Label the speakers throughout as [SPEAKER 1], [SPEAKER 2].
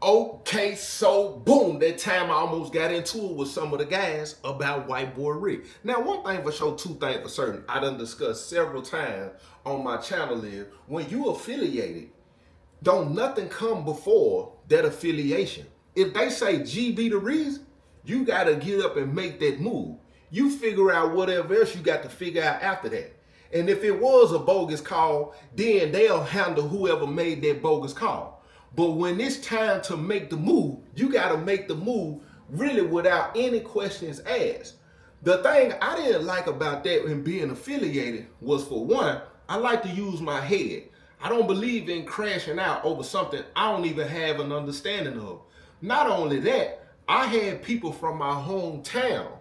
[SPEAKER 1] Okay, so boom, that time I almost got into it with some of the guys about White Boy Rick. Now, one thing for sure, two things for certain, I done discussed several times on my channel is when you affiliated, don't nothing come before that affiliation. If they say G be the reason, you gotta get up and make that move. You figure out whatever else you got to figure out after that. And if it was a bogus call, then they'll handle whoever made that bogus call. But when it's time to make the move, you gotta make the move really without any questions asked. The thing I didn't like about that and being affiliated was, for one, I like to use my head. I don't believe in crashing out over something I don't even have an understanding of. Not only that, I had people from my hometown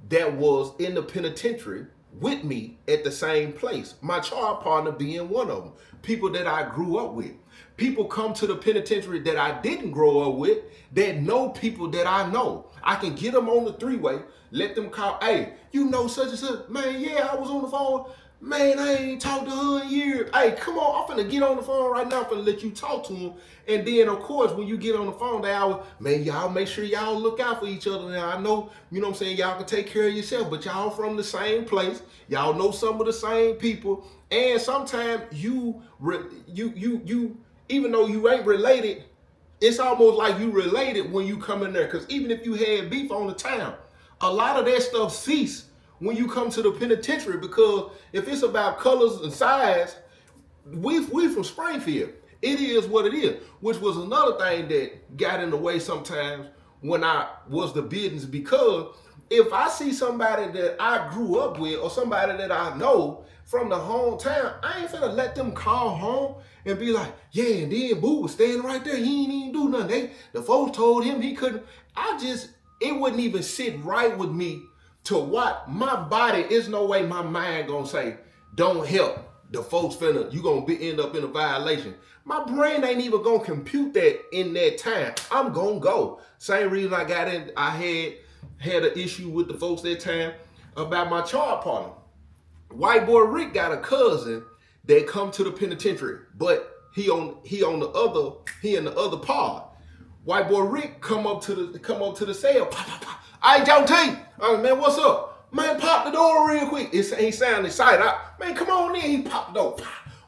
[SPEAKER 1] that was in the penitentiary with me at the same place. My trial partner being one of them. People that I grew up with. People come to the penitentiary that I didn't grow up with that know people that I know. I can get them on the three-way, let them call, hey, you know such and such. Man, yeah, I was on the phone. Man, I ain't talked to her in years. Hey, come on, I'm finna get on the phone right now. I'm finna let you talk to him. And then, of course, when you get on the phone, they always, man, y'all make sure y'all look out for each other. Now, I know, you know what I'm saying, y'all can take care of yourself, but y'all from the same place. Y'all know some of the same people. And sometimes you even though you ain't related, it's almost like you related when you come in there. Because even if you had beef on the town, a lot of that stuff cease when you come to the penitentiary, because if it's about colors and size, we from Springfield. It is what it is, which was another thing that got in the way sometimes when I was the business, because if I see somebody that I grew up with or somebody that I know from the hometown, I ain't finna let them call home and be like, yeah, and then Boo was standing right there. He ain't even do nothing. The folks told him he couldn't. It wouldn't even sit right with me to what my body, is no way my mind gonna say, don't help. The folks you gonna end up in a violation. My brain ain't even gonna compute that in that time. I'm gonna go. Same reason I had an issue with the folks that time about my chart partner. White Boy Rick got a cousin that come to the penitentiary, but he in the other pod. White Boy Rick come up to the cell. Pop, pop, pop. Hey, Joe T. Man, what's up? Man, pop the door real quick. He sounded excited. Man, come on in. He popped the door.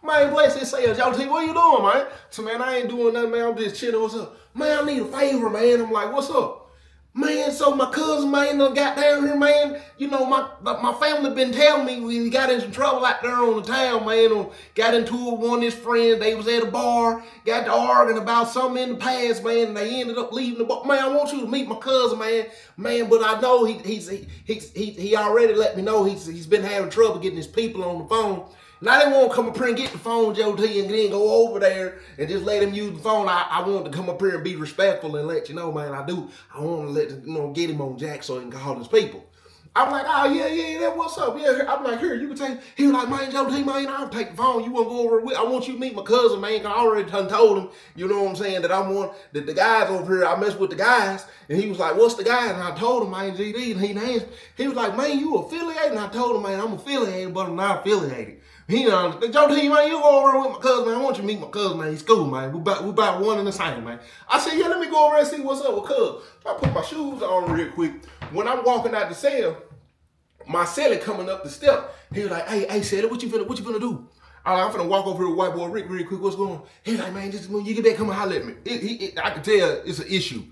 [SPEAKER 1] Man, bless his cell. Joe T, what you doing, man? So, man, I ain't doing nothing, man. I'm just chilling. What's up? Man, I need a favor, man. I'm like, what's up? Man, so my cousin, man, done got down here, man. You know, my family been telling me we got in some trouble out there on the town, man. Got into it with one of his friends. They was at a bar, got to arguing about something in the past, man, and they ended up leaving the bar. Man, I want you to meet my cousin, man. Man, but I know he already let me know he's been having trouble getting his people on the phone. And I didn't want to come up here and get the phone, Joe T, and then go over there and just let him use the phone. I wanted to come up here and be respectful and let you know, man, I want to get him on Jack so he can call his people. I'm like, oh, yeah, that what's up? Yeah, I'm like, here, you can take. He was like, man, Joe T, man, I'll take the phone. You want to go over with? I want you to meet my cousin, man. I already told him, you know what I'm saying, that the guys over here, I mess with the guys. And he was like, what's the guys? And I told him, man, GD. And he was like, man, you affiliated? And I told him, man, I'm affiliated, but I'm not affiliated. Joe T, man, you go over with my cousin, man. I want you to meet my cousin, man. He's cool, man. We about one and the same, man. I said, yeah, let me go over and see what's up with cuz. So I put my shoes on real quick. When I'm walking out the cell, my celly coming up the step. He was like, hey, celly, what you finna do? I'm finna walk over here with White Boy Rick real quick. What's going on? He's like, man, just when you get back, come and holler at me. I can tell it's an issue.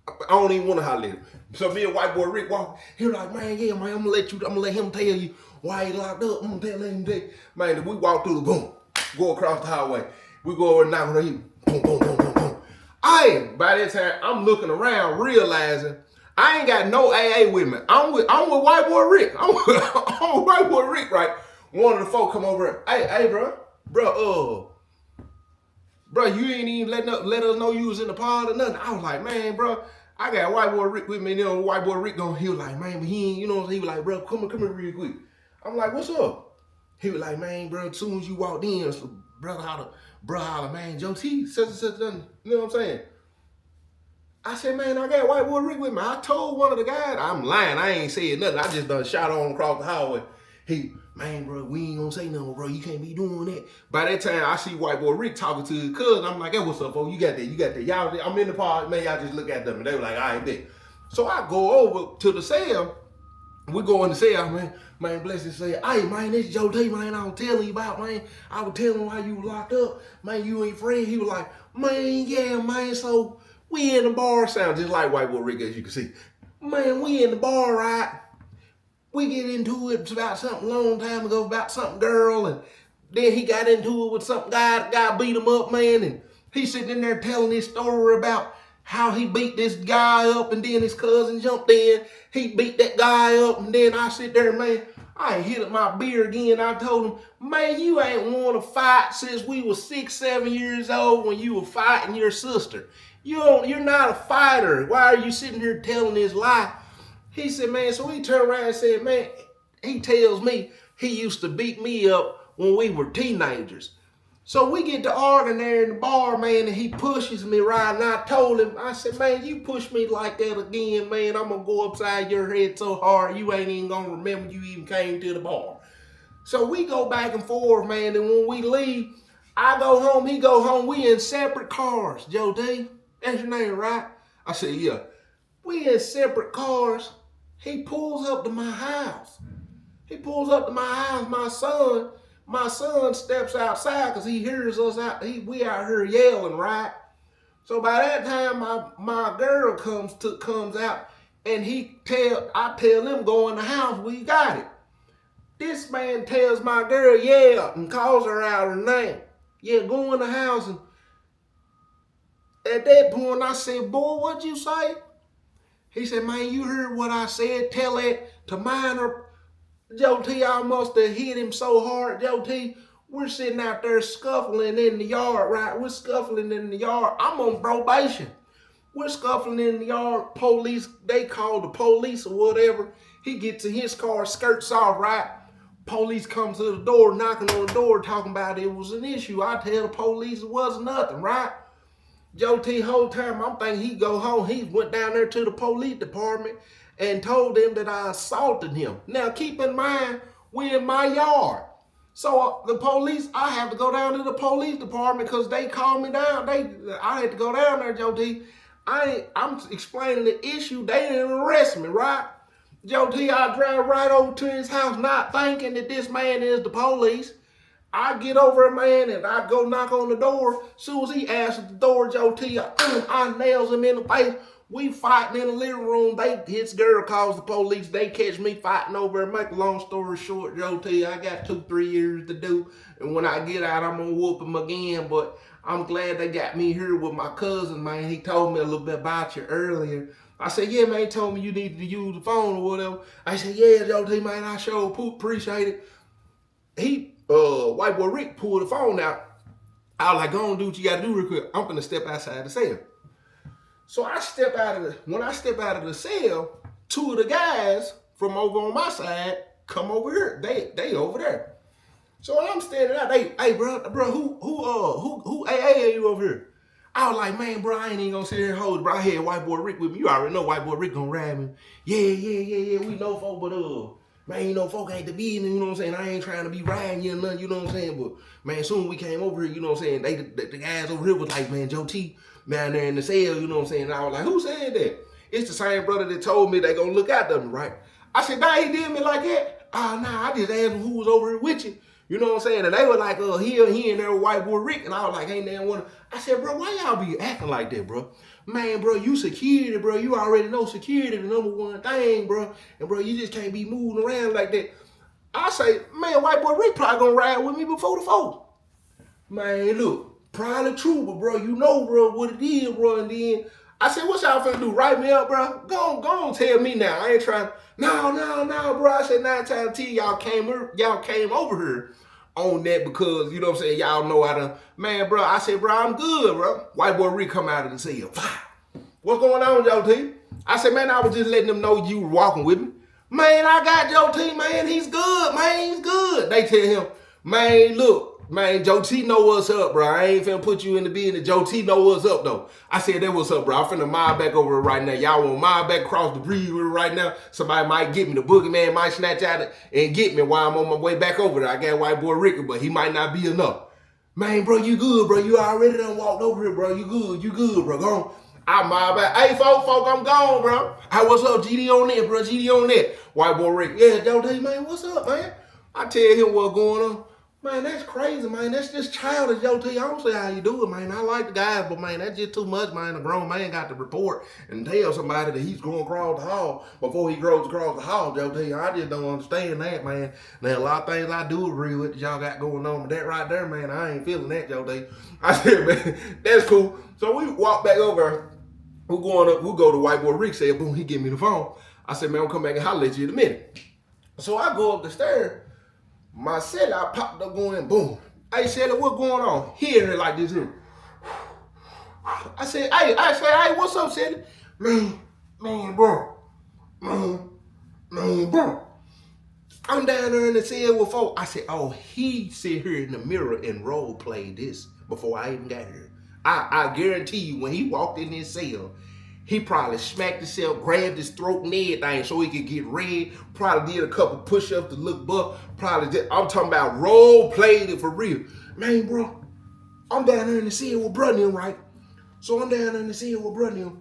[SPEAKER 1] I don't even want to holler at him. So me and White Boy Rick walk. He was like, man, yeah, man, I'm gonna let him tell you why he locked up. I'm gonna let him tell you. Man, we walk through the boom, go across the highway. We go over and knock on him. Boom, boom, boom, boom, boom. By that time, I'm looking around, realizing I ain't got no AA with me. I'm with White Boy Rick. I'm with White Boy Rick, right? One of the folk come over. Hey, bro, you ain't even let us know you was in the pod or nothing. I was like, man, bro, I got White Boy Rick with me. You know, White Boy Rick he was like, man, but he ain't, you know, he was like, bro, come here real quick. I'm like, what's up? He was like, man, bro, as soon as you walked in, so brother holler, man, Joe T, such, you know what I'm saying? I said, man, I got White Boy Rick with me. I told one of the guys, I'm lying, I ain't saying nothing. I just done shot on across the highway. man, bro, we ain't gonna say nothing, bro. You can't be doing that. By that time, I see white boy Rick talking to his cousin. I'm like, hey, what's up, folks? You got that. Y'all, I'm in the park, man. Y'all just look at them. And they were like, all right, bet. So I go over to the cell. We go in the cell, man. Man, bless his cell. Hey, man, this Joe T, man, I was telling you about, man. I was telling him why you locked up. Man, you ain't friend. He was like, man, yeah, man. So we in the bar. Sound just like white boy Rick, as you can see. Man, we in the bar, right? We get into it about something a long time ago, about something girl, and then he got into it with some guy beat him up, man, and he's sitting in there telling his story about how he beat this guy up, and then his cousin jumped in, he beat that guy up, and then I sit there, man, I hit up my beer again. I told him, man, you ain't won a fight since we was 6, 7 years old when you were fighting your sister. You're not a fighter. Why are you sitting here telling this lie? He said, man, so he turned around and said, man, he tells me he used to beat me up when we were teenagers. So we get to arguing there in the bar, man, and he pushes me right, and I told him, I said, man, you push me like that again, man, I'm going to go upside your head so hard you ain't even going to remember you even came to the bar. So we go back and forth, man, and when we leave, I go home, he go home, we in separate cars. Joe D, that's your name, right? I said, yeah. We in separate cars. He pulls up to my house. My son steps outside because he hears us out. We out here yelling, right? So by that time, my girl comes out, and I tell him go in the house. We got it. This man tells my girl, yeah, and calls her out her name. Yeah, go in the house. And at that point, I said, boy, what'd you say? He said, man, you heard what I said. Tell that to minor. Joe T, I must have hit him so hard. Joe T, we're sitting out there scuffling in the yard, right? We're scuffling in the yard. I'm on probation. We're scuffling in the yard. Police, they call the police or whatever. He gets in his car, skirts off, right? Police come to the door, knocking on the door, talking about it was an issue. I tell the police it wasn't nothing, right? Joe T, whole time, I'm thinking he'd go home. He went down there to the police department and told them that I assaulted him. Now, keep in mind, we're in my yard. So the police, I have to go down to the police department because they called me down. I had to go down there, Joe T. I'm explaining the issue. They didn't arrest me, right? Joe T, I drive right over to his house, not thinking that this man is the police. I get over, man, and I go knock on the door. As soon as he answers the door, Joe T, I nails him in the face. We fighting in the living room. His girl calls the police. They catch me fighting over and make a long story short, Joe T, I got 2-3 years to do. And when I get out, I'm going to whoop him again. But I'm glad they got me here with my cousin, man. He told me a little bit about you earlier. I said, yeah, man, he told me you needed to use the phone or whatever. I said, yeah, Joe T, man, I sure appreciate it. White boy Rick pulled the phone out. I was like, go on, do what you got to do real quick. I'm going to step outside the cell. So when I step out of the cell, 2 of the guys from over on my side come over here. They over there. So I'm standing out. Hey, bro, who AA are you over here? I was like, man, bro, I ain't even gonna sit here and hold it, bro. I had white boy Rick with me. You already know white boy Rick gonna ride me. Yeah, we know folk, but man, you know, folk ain't the beating, you know what I'm saying? I ain't trying to be riding you or nothing, you know what I'm saying? But man, soon we came over here, you know what I'm saying? The guys over here was like, man, Joe T, man, they're in the cell, you know what I'm saying? And I was like, who said that? It's the same brother that told me they gonna look out them, right? I said, nah, he did me like that? Nah, I just asked him who was over here with you. You know what I'm saying? And they were like, he and there white boy Rick. And I was like, ain't that one? I said, bro, why y'all be acting like that, bro? Man, bro, you security, bro. You already know security the number one thing, bro. And bro, you just can't be moving around like that. I say, man, white boy Rick probably gonna ride with me before the fourth. Man, look, probably true, but bro, you know, bro, what it is, bro. And then I said, what y'all finna do? Write me up, bro? Go on, tell me now. I ain't trying. No, bro. I said 9 times 10, y'all came over here on that because, you know what I'm saying, y'all know how to, man, bro. I said, bro, I'm good, bro. White boy Rick come out of the cell. What's going on, Joe T? I said, man, I was just letting them know you were walking with me. Man, I got Joe T, man. He's good, man. He's good. They tell him, man, look, Man, Joe T know what's up, bro. I ain't finna put you in the business. Joe T know what's up, though. I said, that what's up, bro. I'm finna mob back over it right now. Y'all want mob back across the breeze with it right now? Somebody might get me. The boogeyman might snatch out it and get me while I'm on my way back over there. I got white boy Ricky, but he might not be enough. Man, bro, you good, bro. You already done walked over here, bro. You good, bro. Go on. I mob back. Hey, folk, I'm gone, bro. Hey, what's up? GD on that, bro. GD on that. White boy Ricky. Yeah, Joe T, man, what's up, man? I tell him what's going on. Man, that's crazy, man. That's just childish, Joe T. I don't say how you do it, man. I like the guys, but, man, that's just too much, man. A grown man got to report and tell somebody that he's going across the hall before he goes across the hall, Joe T. I just don't understand that, man. Now, a lot of things I do agree with that y'all got going on, but that right there, man, I ain't feeling that, Joe T. I said, man, that's cool. So we walk back over. We're going up. We go to white boy Rick. Said, boom, he give me the phone. I said, man, I'll come back and holler at you in a minute. So I go up the stairs. My cellular popped up going, boom. Hey, cellular, what's going on? Here like this here. I said, hey, what's up, cellular? Man, bro. Man, bro. I'm down there in the cell with folks. I said, oh, he sit here in the mirror and role played this before I even got here. I guarantee you, when he walked in this cell, he probably smacked himself, grabbed his throat and everything so he could get red. Probably did a couple push-ups to look buff. I'm talking about role played it for real. Man, bro, I'm down there in the cell with brother, right? So I'm down there in the cell with brother.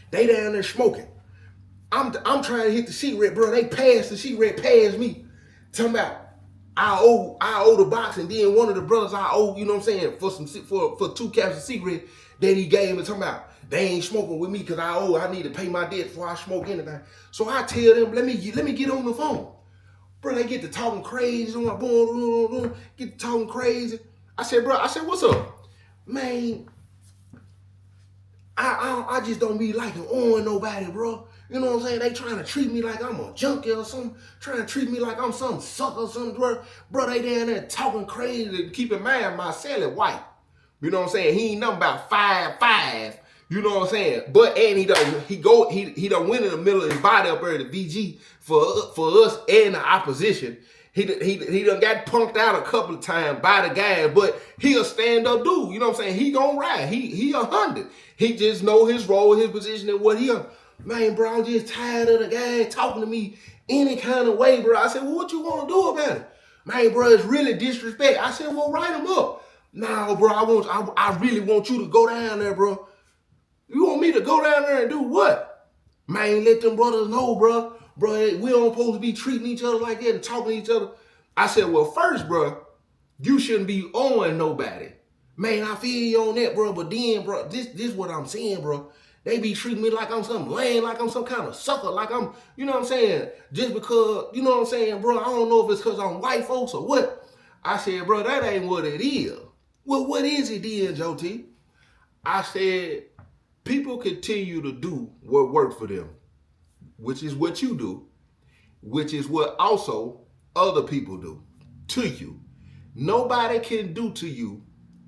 [SPEAKER 1] They down there smoking. I'm trying to hit the cigarette, bro. They passed the cigarette past me. Talking about I owe the box, and then one of the brothers I owe, you know what I'm saying, for 2 caps of cigarette that he gave me. Talking about they ain't smoking with me because I need to pay my debt before I smoke anything. So I tell them, let me get on the phone. Bro, they get to talking crazy. I'm like, boom, get to talking crazy. I said, what's up? Man, I just don't be liking on nobody, bro. You know what I'm saying? They trying to treat me like I'm a junkie or something. Trying to treat me like I'm some sucker or something, bro. Bro, they down there talking crazy. Keep in mind, my celly white. You know what I'm saying? He ain't nothing about 5'5". You know what I'm saying? But and he done went in the middle of his body up there, the VG for us and the opposition. He done got punked out a couple of times by the guys, but he a stand-up dude. You know what I'm saying? He gonna ride. He 100. He just know his role, his position, and what he. Man, bro, I'm just tired of the guy talking to me any kind of way, bro. I said, well, what you want to do about it? Man, bro, it's really disrespect. I said, well, write him up. No, bro, I really want you to go down there, bro. You want me to go down there and do what? Man, let them brothers know, bro. Bro, we don't supposed to be treating each other like that and talking to each other. I said, well, first, bro, you shouldn't be on nobody. Man, I feel you on that, bro. But then, bro, this is what I'm saying, bro. They be treating me like I'm some lame, like I'm some kind of sucker, like I'm, you know what I'm saying? Just because, you know what I'm saying, bro, I don't know if it's because I'm white folks or what. I said, bro, that ain't what it is. Well, what is it then, Joe T? I said, people continue to do what works for them, which is what you do, which is what also other people do to you. Nobody can do to you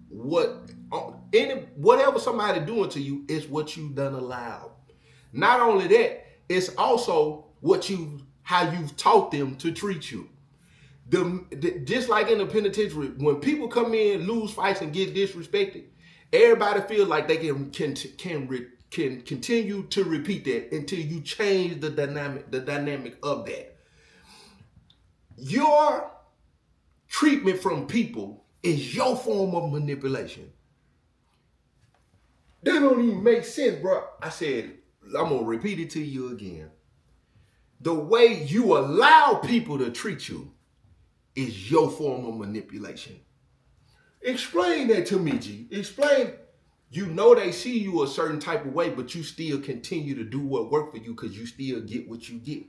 [SPEAKER 1] whatever somebody doing to you is what you done allowed. Not only that, it's also how you've taught them to treat you. Just like in the penitentiary, when people come in, lose fights, and get disrespected, everybody feels like they can continue to repeat that until you change the dynamic of that. Your treatment from people is your form of manipulation. That don't even make sense, bro. I said, I'm going to repeat it to you again. The way you allow people to treat you is your form of manipulation. Explain that to me, G. Explain. You know they see you a certain type of way, but you still continue to do what worked for you because you still get what you get.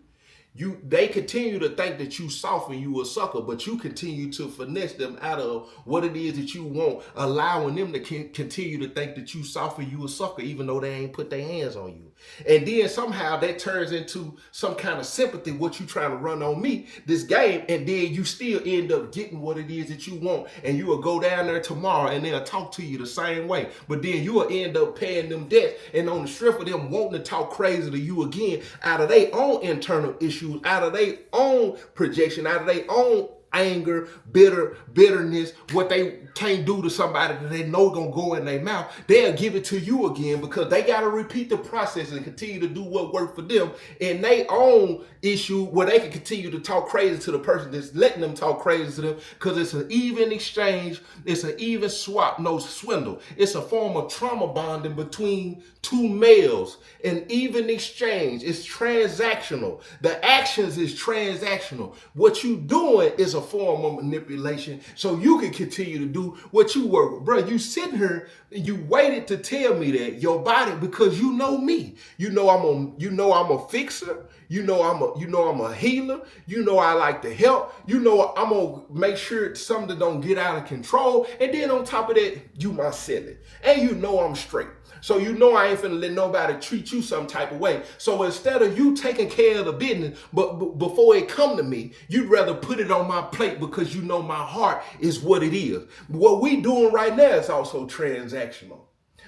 [SPEAKER 1] They continue to think that you soft and you a sucker, but you continue to finesse them out of what it is that you want, allowing them to continue to think that you soft and you a sucker, even though they ain't put their hands on you. And then somehow that turns into some kind of sympathy, what you trying to run on me, this game, and then you still end up getting what it is that you want, and you will go down there tomorrow and they'll talk to you the same way. But then you will end up paying them debts, and on the strength of them wanting to talk crazy to you again, out of their own internal issues, out of their own projection, out of their own anger, bitterness, what they can't do to somebody that they know gonna go in their mouth, they'll give it to you again because they gotta repeat the process and continue to do what worked for them in their own issue where they can continue to talk crazy to the person that's letting them talk crazy to them because it's an even exchange, it's an even swap, no swindle. It's a form of trauma bonding between two males, an even exchange. It's transactional. The actions is transactional. What you doing is a form of manipulation so you can continue to do what you work with. Bro, you sitting here and you waited to tell me that your body because you know me. You know I'm a fixer. You know I'm a healer. You know I like to help. You know I'm gonna make sure something don't get out of control. And then on top of that, you my silly. And you know I'm straight. So you know I ain't finna let nobody treat you some type of way. So instead of you taking care of the business, but before it come to me, you'd rather put it on my plate because you know my heart is what it is. What we doing right now is also transactional.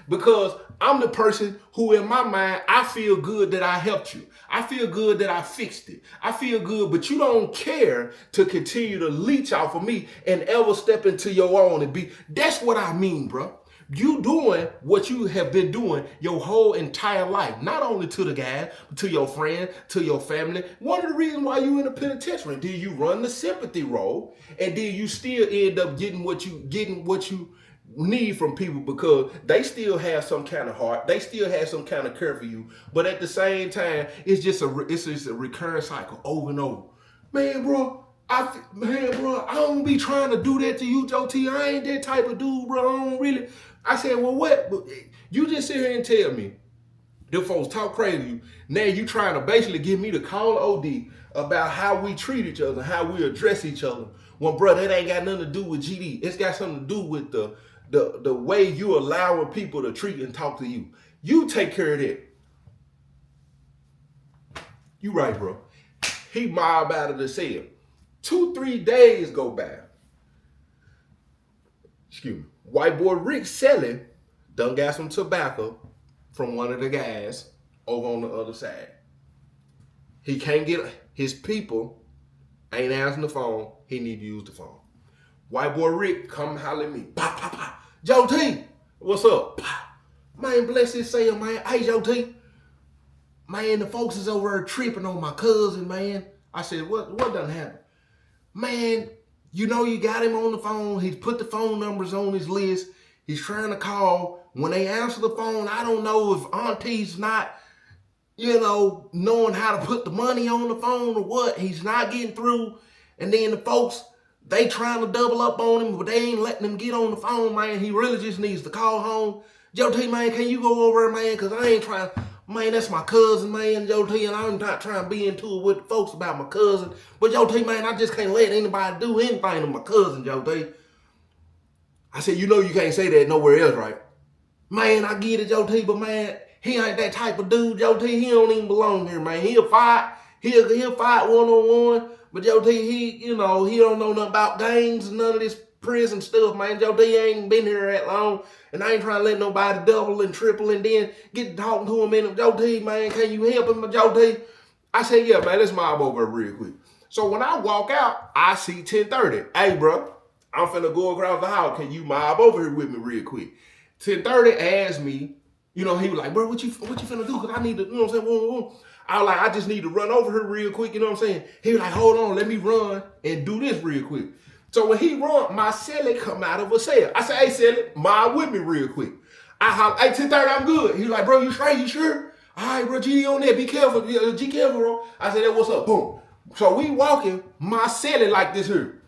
[SPEAKER 1] Because I'm the person who in my mind, I feel good that I helped you. I feel good that I fixed it. I feel good, but you don't care to continue to leech off of me and ever step into your own and be. That's what I mean, bro. You doing what you have been doing your whole entire life, not only to the guy, but to your friend, to your family. One of the reasons why you in the penitentiary, did you run the sympathy role, and did you still end up getting what you need from people because they still have some kind of heart, they still have some kind of care for you, but at the same time, it's just a recurring cycle over and over. Man, bro, I don't be trying to do that to you, Joe T. I ain't that type of dude, bro. I don't really. I said, well, what? You just sit here and tell me, them folks talk crazy to you. Now you trying to basically get me to call OD about how we treat each other, how we address each other. Well, bro, that ain't got nothing to do with GD. It's got something to do with the way you allowing people to treat and talk to you. You take care of that. You right, bro. He mobbed out of the cell. 2-3 days go by. Excuse me. White boy Rick selling done got some tobacco from one of the guys over on the other side. He can't get his people, ain't answering the phone. He need to use the phone. White boy Rick come holler at me. Pop, pop, pop. Joe T, what's up? Pop. Man, bless his soul, man. Hey, Joe T. Man, the folks is over there tripping on my cousin, man. I said, what done happened? Man, you know you got him on the phone. He's put the phone numbers on his list. He's trying to call. When they answer the phone, I don't know if Auntie's not, knowing how to put the money on the phone or what. He's not getting through. And then the folks, they trying to double up on him, but they ain't letting him get on the phone, man. He really just needs to call home. Joe T, man, can you go over there, man? Because I ain't trying. Man, that's my cousin, man, Joe T, and I'm not trying to be into it with the folks about my cousin. But Joe T, man, I just can't let anybody do anything to my cousin, Joe T. I said, you can't say that nowhere else, right? Man, I get it, Joe T, but man, he ain't that type of dude, Joe T. He don't even belong here, man. He'll fight one-on-one. But Joe T, he don't know nothing about gangs and none of this prison stuff, man. Joe T ain't been here that long. And I ain't trying to let nobody double and triple and then get talking to him in Joe T, man, can you help him, Joe T? I said, yeah, man, let's mob over real quick. So when I walk out, I see 10:30. Hey, bro, I'm finna go across the house. Can you mob over here with me real quick? 10:30 asked me, he was like, bro, what you finna do? Because I need to, I was like, I just need to run over here real quick, you know what I'm saying? He was like, hold on, let me run and do this real quick. So when he run, my celly come out of a cell. I said, hey, celly, mob with me real quick. I holler, hey, 10:30, I'm good. He like, bro, you straight? You sure? All right, bro, GD on there. Be careful. G careful, bro. I said, hey, what's up? Boom. So we walking, my celly like this here.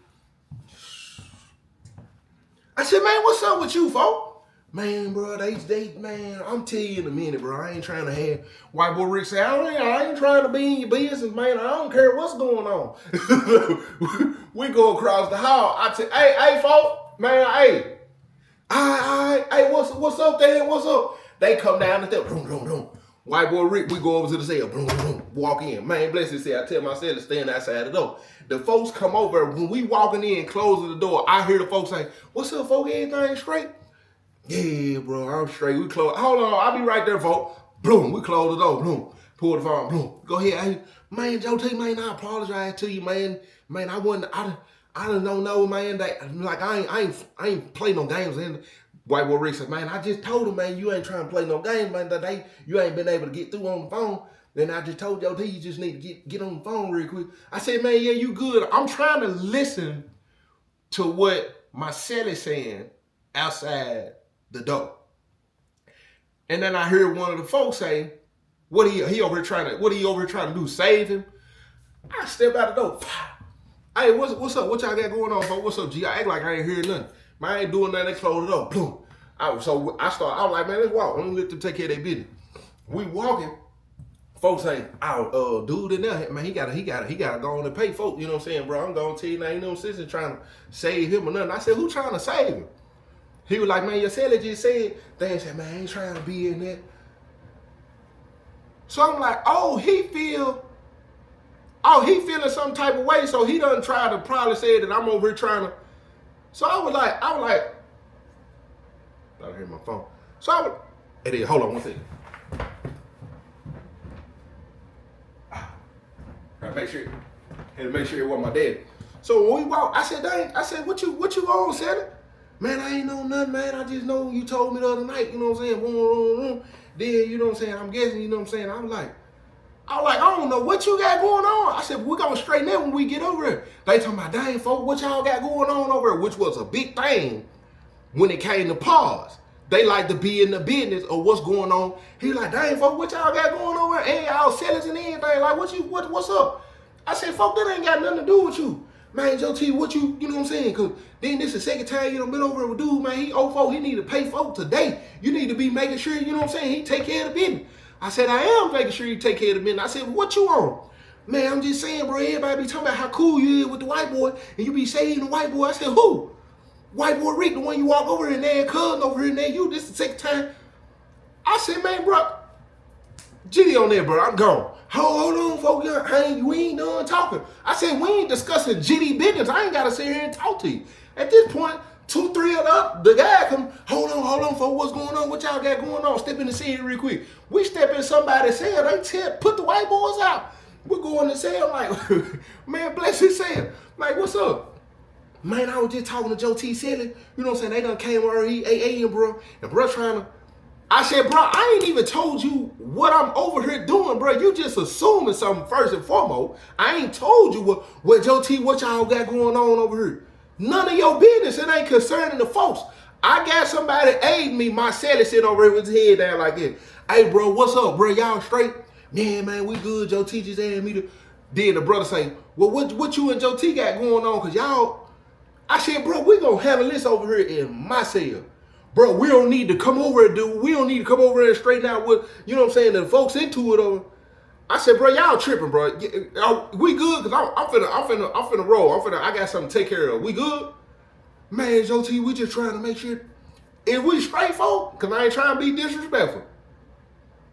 [SPEAKER 1] I said, man, what's up with you, folks? Man, bro, man, I'm telling you in a minute, bro. I ain't trying to have white boy Rick say, I ain't trying to be in your business, man. I don't care what's going on. We go across the hall. I tell, hey, folks, man, hey, what's up there? What's up? They come down the step, boom, boom, boom. White boy Rick, we go over to the cell, boom, boom, walk in. Man, bless his cell. I tell my cell to stand outside the door. The folks come over. When we walking in, closing the door, I hear the folks say, what's up, folks? Everything straight? Yeah, bro, I'm straight. We close. Hold on, I'll be right there, folks. Boom, we close the door. Boom, pull the phone. Boom, go ahead. Hey, man, Joe T, man, I apologize to you, man. Man, I I don't know, man. Like I ain't play no games. And White Boy Rick said, man, I just told him, man, you ain't trying to play no games, man. That you ain't been able to get through on the phone. Then I just told Joe T, you just need to get on the phone real quick. I said, man, yeah, you good. I'm trying to listen to what my celly's saying outside the door. And then I heard one of the folks say, what he over here trying to do? Save him? I step out the door. Hey, what's up? What y'all got going on, folks? What's up, G? I act like I ain't hearing nothing. Man, I ain't doing nothing. They close the door. Boom. I was like, man, let's walk. I'm gonna let them take care of their business. We walking. Folks say, oh, dude in there, man, he gotta go on and pay folks. You know what I'm saying, bro? I'm gonna tell you now, ain't no sense in trying to save him or nothing. I said, who trying to save him? He was like, man, your seller just said. They said, man, I ain't trying to be in that. So I'm like, he feeling some type of way. So he done try to probably say that I'm over here trying to. So I was like, I hear my phone. So hold on one second. I had to make sure it wasn't my dad. So when we walked, I said, dang, what you on, Sally? Man, I ain't know nothing, man. I just know you told me the other night, you know what I'm saying? Boom. Then, you know what I'm saying? I'm guessing, you know what I'm saying? I'm like, I don't know what you got going on. I said, we're going to straighten that when we get over there. They talking about, dang, folks, what y'all got going on over there? Which was a big thing when it came to pause. They like to be in the business of what's going on. He like, dang, folks, what y'all got going on over there? And y'all sellers and everything. Like, what's up? I said, folks, that ain't got nothing to do with you. Man, Joe T, you know what I'm saying? Because then this is the second time you done been over with dude, man. He owe folk, he need to pay folk today. You need to be making sure, you know what I'm saying, he take care of the business. I said, I am making sure you take care of the business. I said, what you on? Man, I'm just saying, bro, everybody be talking about how cool you is with the white boy, and you be saving the white boy. I said, who? White Boy Rick, the one you walk over in there, cousin over here and there, you, this is the second time. I said, man, bro, GD on there, bro, I'm gone. Hold on, folks, we ain't done talking. I said, we ain't discussing GD business. I ain't got to sit here and talk to you. At this point, 2, 3 of the guy come, hold on, folks, what's going on? What y'all got going on? Step in the cell real quick. We step in somebody's cell, they tell, put the white boys out. We go in the cell like, man, bless his cell. Like, what's up? Man, I was just talking to Joe T. Selling. You know what I'm saying? They done came over here, AA, bro. And bro trying to. I said, bro, I ain't even told you what I'm over here doing, bro. You just assuming something first and foremost. I ain't told you what Joe T, what y'all got going on over here. None of your business. It ain't concerning the folks. I got somebody aid me. My celly sitting over here with his head down like this. Hey, bro, what's up, bro? Y'all straight? Yeah, man, we good. Joe T just asked me to. Then the brother say, well, what you and Joe T got going on? Because y'all. I said, bro, we gonna handle this over here in my cell. Bro, we don't need to come over and we don't need to come over and straighten out what, you know what I'm saying, the folks into it over. I said, bro, y'all tripping, bro. We good? Cause I'm finna roll. I got something to take care of. We good? Man, Joe T, we just trying to make sure. If we straight, folk, cause I ain't trying to be disrespectful.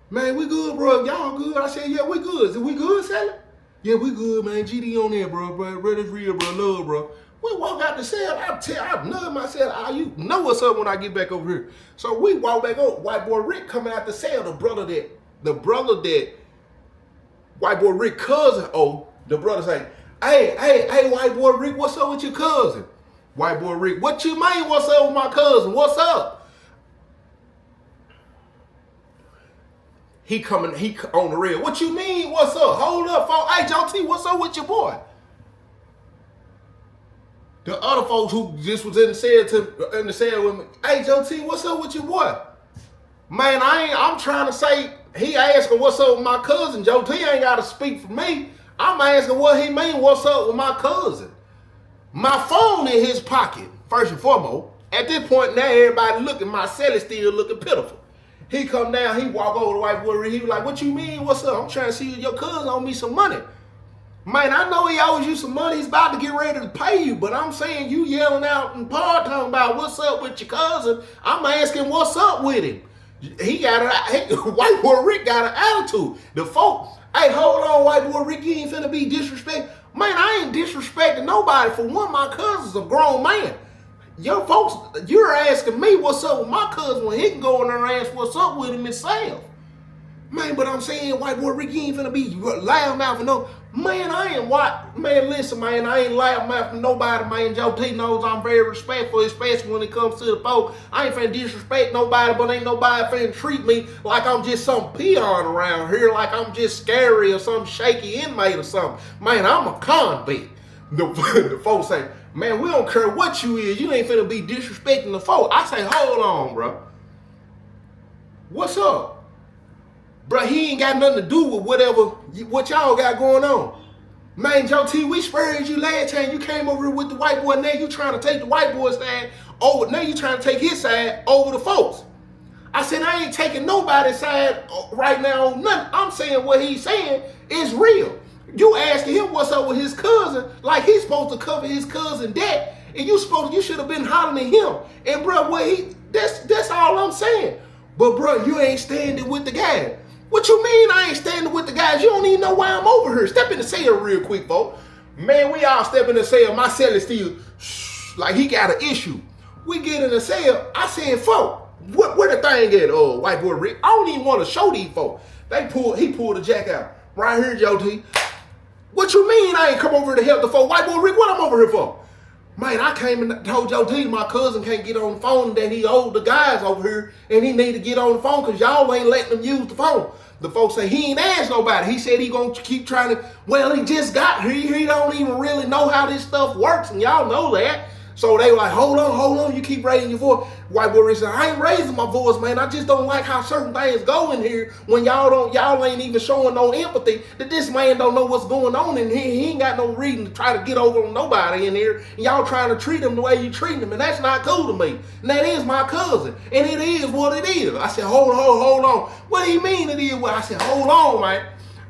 [SPEAKER 1] Man, we good, bro. Y'all good? I said, yeah, we good. Is we good, Sally? Yeah, we good, man. GD on there, bro. Bro, that's real, bro. Love, bro. We walk out the cell, I nudge myself, you know what's up when I get back over here. So we walk back over, White Boy Rick coming out the cell, the brother that White Boy Rick cousin, the brother say, hey, White Boy Rick, what's up with your cousin? White Boy Rick, what you mean, what's up with my cousin? What's up? He on the rail. What you mean, what's up? Hold up, folks. Hey, Joe T, what's up with your boy? The other folks who just was in the cell with me, hey, Joe T, what's up with your boy? Man, I'm trying to say, he asking what's up with my cousin. Joe T ain't got to speak for me. I'm asking what he mean, what's up with my cousin. My phone in his pocket, first and foremost. At this point now, everybody looking, my celly still looking pitiful. He come down, he walk over to White Boy, he was like, what you mean, what's up? I'm trying to see if your cousin owe me some money. Man, I know he owes you some money. He's about to get ready to pay you, but I'm saying you yelling out in part talking about what's up with your cousin. I'm asking what's up with him. White Boy Rick got an attitude. The folks, hey, hold on, White Boy Rick, you ain't finna be disrespectful. Man, I ain't disrespecting nobody. For one, my cousin's a grown man. Your folks, you're asking me what's up with my cousin when he can go in there and ask what's up with him himself. Man, but I'm saying, White Boy Rick, you ain't finna be loud mouth and no. Man, I ain't what. Man, listen, man, I ain't laughing at nobody, man. Joe T knows I'm very respectful, especially when it comes to the folk. I ain't finna disrespect nobody, but ain't nobody finna treat me like I'm just some peon around here, like I'm just scary or some shaky inmate or something. Man, I'm a convict. The folks say, man, we don't care what you is. You ain't finna be disrespecting the folk. I say, hold on, bro. What's up? Bro, he ain't got nothing to do with what y'all got going on. Man, Joe T, we spurred you last time you came over here with the white boy. Now you trying to take the white boy's side over. Now you trying to take his side over the folks. I said, I ain't taking nobody's side right now on nothing. I'm saying what he's saying is real. You asking him what's up with his cousin, like he's supposed to cover his cousin debt, and you should have been hollering at him. And bro, that's all I'm saying. But bro, you ain't standing with the guy. What you mean I ain't standing with the guys? You don't even know why I'm over here. Step in the cell real quick, folks. Man, we all step in the cell. My cell is still like he got an issue. We get in the cell. I said, folk, where the thing at, white boy Rick? I don't even want to show these folks. He pulled the jack out. Right here, Joe T. What you mean I ain't come over here to help the folk? White boy Rick, what I'm over here for? Man, I came and told Joe T my cousin can't get on the phone, that he owed the guys over here and he need to get on the phone because y'all ain't letting them use the phone. The folks say he ain't asked nobody. He said he gonna keep trying to, well, he just got here. He don't even really know how this stuff works, and y'all know that. So they were like, hold on, you keep raising your voice. White boy Rick said, I ain't raising my voice, man. I just don't like how certain things go in here when y'all ain't even showing no empathy that this man don't know what's going on in here. He ain't got no reason to try to get over on nobody in here. And y'all trying to treat him the way you treat him, and that's not cool to me. And that is my cousin, and it is what it is. I said, hold on. What do you mean it is? Well, I said, hold on, man.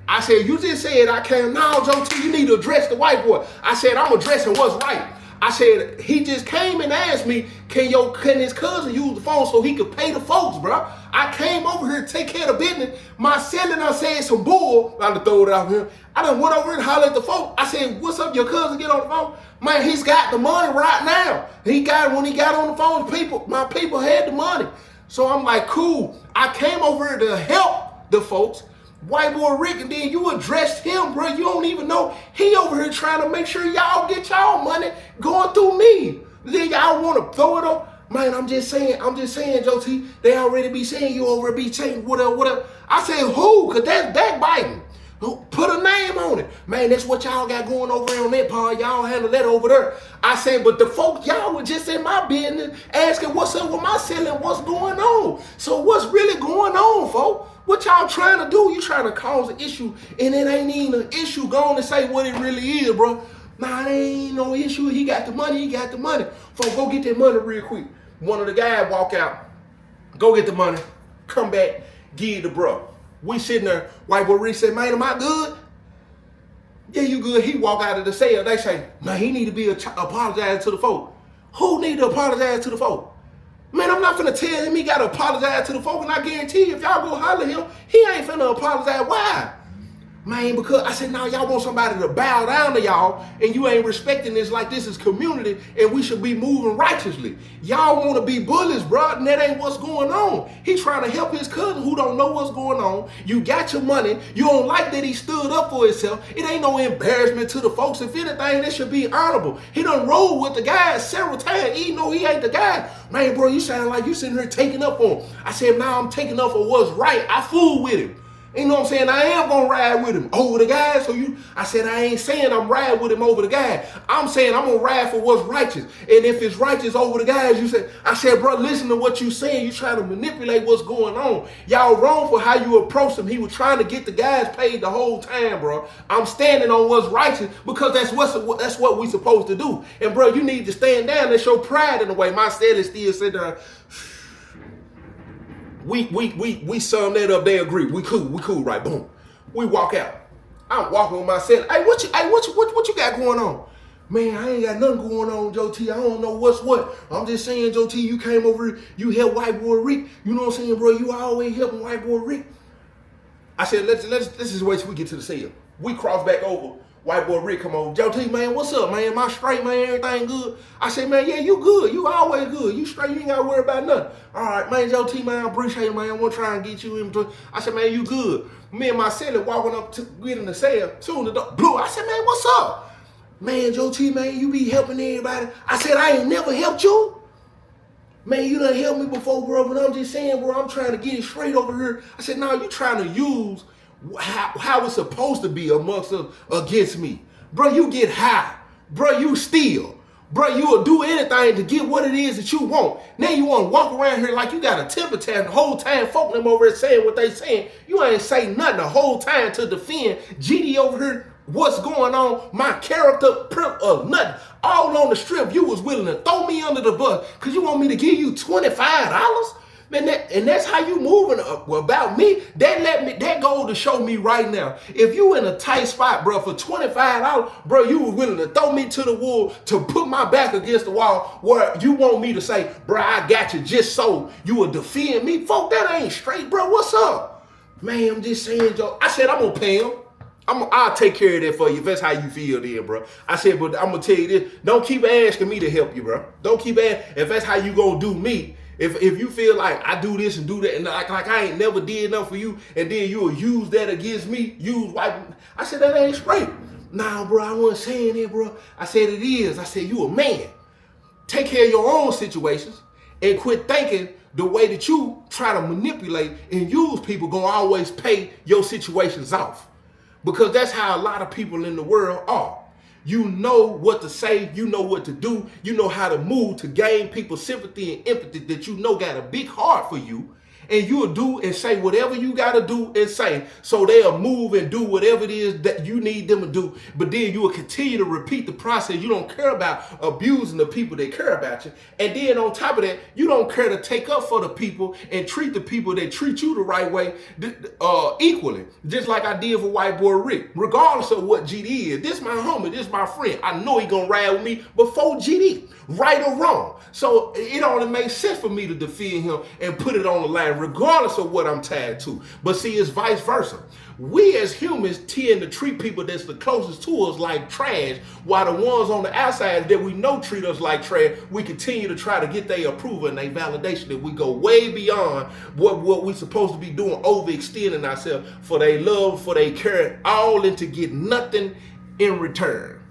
[SPEAKER 1] I said, you just said I can't. No, Joe T, you need to address the white boy. I said, I'm addressing what's right. I said, he just came and asked me, can his cousin use the phone so he could pay the folks, bro? I came over here to take care of business. My selling, I said some bull. I done throw it out here. I done went over and hollered at the folks. I said, what's up, your cousin get on the phone? Man, he's got the money right now. When he got on the phone, my people had the money. So I'm like, cool. I came over here to help the folks. White boy Rick, and then you addressed him, bro. You don't even know he over here trying to make sure y'all get y'all money going through me. Then y'all want to throw it up. Man, I'm just saying, Joe T, they already be saying you over be saying whatever. I said, who? Because that's backbiting. Put a name on it. Man, that's what y'all got going over there on that part. Y'all handle that over there. I said, but the folks, y'all were just in my business asking what's up with my selling, what's going on. So what's really going on, folks? What y'all trying to do? You trying to cause an issue, and it ain't even an issue. Go on and say what it really is, bro. Nah, it ain't no issue. He got the money. Folks, go get that money real quick. One of the guys walk out, go get the money, come back, give it to bro. We sitting there, white boy Rick said, man, am I good? Yeah, you good. He walk out of the cell. They say, man, he need to be apologize to the folk. Who need to apologize to the folk? Man, I'm not finna tell him he gotta apologize to the folk, and I guarantee you, if y'all go holler at him, he ain't finna apologize. Why? Man, because I said, now y'all want somebody to bow down to y'all, and you ain't respecting this like this is community, and we should be moving righteously. Y'all want to be bullies, bro, and that ain't what's going on. He trying to help his cousin who don't know what's going on. You got your money. You don't like that he stood up for himself. It ain't no embarrassment to the folks. If anything, that should be honorable. He done rolled with the guys several times, even though he ain't the guy. Man, bro, you sound like you sitting here taking up for him. I said, now I'm taking up for what's right. I fool with him. You know what I'm saying? I am going to ride with him over the guy. I said, I ain't saying I'm riding with him over the guy. I'm saying I'm going to ride for what's righteous. And if it's righteous over the guys, I said, bro, listen to what you saying. You trying to manipulate what's going on. Y'all wrong for how you approach him. He was trying to get the guys paid the whole time, bro. I'm standing on what's righteous because that's what we supposed to do. And bro, you need to stand down and show pride in the way. My steady still sit there. We sum that up, they agree. We cool, right? Boom. We walk out. I'm walking with myself. Hey, what you got going on? Man, I ain't got nothing going on, Joe T. I don't know what's what. I'm just saying, Joe T, you came over here, you helped white boy Rick. You know what I'm saying, bro? You always helping white boy Rick. I said, let's just wait till we get to the cell. We cross back over White boy Rick come over. Joe T, man, what's up, man? Am I straight, man? Everything good? I said, man, yeah, you good. You always good. You straight. You ain't got to worry about nothing. All right, man, Joe T, man, I appreciate it, man. I want to try and get you in between. I said, man, you good. Me and my celly walking up to get in the cell. Soon the door blew. I said, man, what's up? Man, Joe T, man, you be helping everybody. I said, I ain't never helped you. Man, you done helped me before, bro, but I'm just saying, bro, I'm trying to get it straight over here. I said, no, you trying to use how it's supposed to be amongst us against me. Bro, you get high. Bro, you steal. Bro, you will do anything to get what it is that you want. Now you want to walk around here like you got a temper tantrum the whole time, folk them over there saying what they saying. You ain't say nothing the whole time to defend GD over here. What's going on? My character, nothing. All on the strip, you was willing to throw me under the bus because you want me to give you $25? Man, that's how you moving about me. That goes to show me right now. If you in a tight spot, bro, for $25, bro, you was willing to throw me to the wall to put my back against the wall where you want me to say, bro, I got you just so you will defend me. Folk, that ain't straight, bro. What's up? Man, I'm just saying, Joe. I said, I'm going to pay him. I'll take care of that for you if that's how you feel then, bro. I said, but I'm going to tell you this. Don't keep asking me to help you, bro. Don't keep asking. If that's how you going to do me, if you feel like I do this and do that and like I ain't never did nothing for you and then you'll use that against me, use white. I said, that ain't straight. Nah, bro, I wasn't saying that, bro. I said it is. I said, you a man. Take care of your own situations and quit thinking the way that you try to manipulate and use people gonna always pay your situations off. Because that's how a lot of people in the world are. You know what to say, you know what to do, you know how to move to gain people's sympathy and empathy that you know got a big heart for you. And you'll do and say whatever you got to do and say so they'll move and do whatever it is that you need them to do. But then you will continue to repeat the process. You don't care about abusing the people that care about you. And then on top of that, you don't care to take up for the people and treat the people that treat you the right way equally. Just like I did for white boy Rick. Regardless of what GD is. This my homie. This my friend. I know he gonna ride with me before GD. Right or wrong. So it only makes sense for me to defend him and put it on the line regardless of what I'm tied to. But see, it's vice versa. We as humans tend to treat people that's the closest to us like trash, while the ones on the outside that we know treat us like trash, we continue to try to get their approval and their validation, that we go way beyond what we're supposed to be doing, overextending ourselves for their love, for their care, all in to get nothing in return.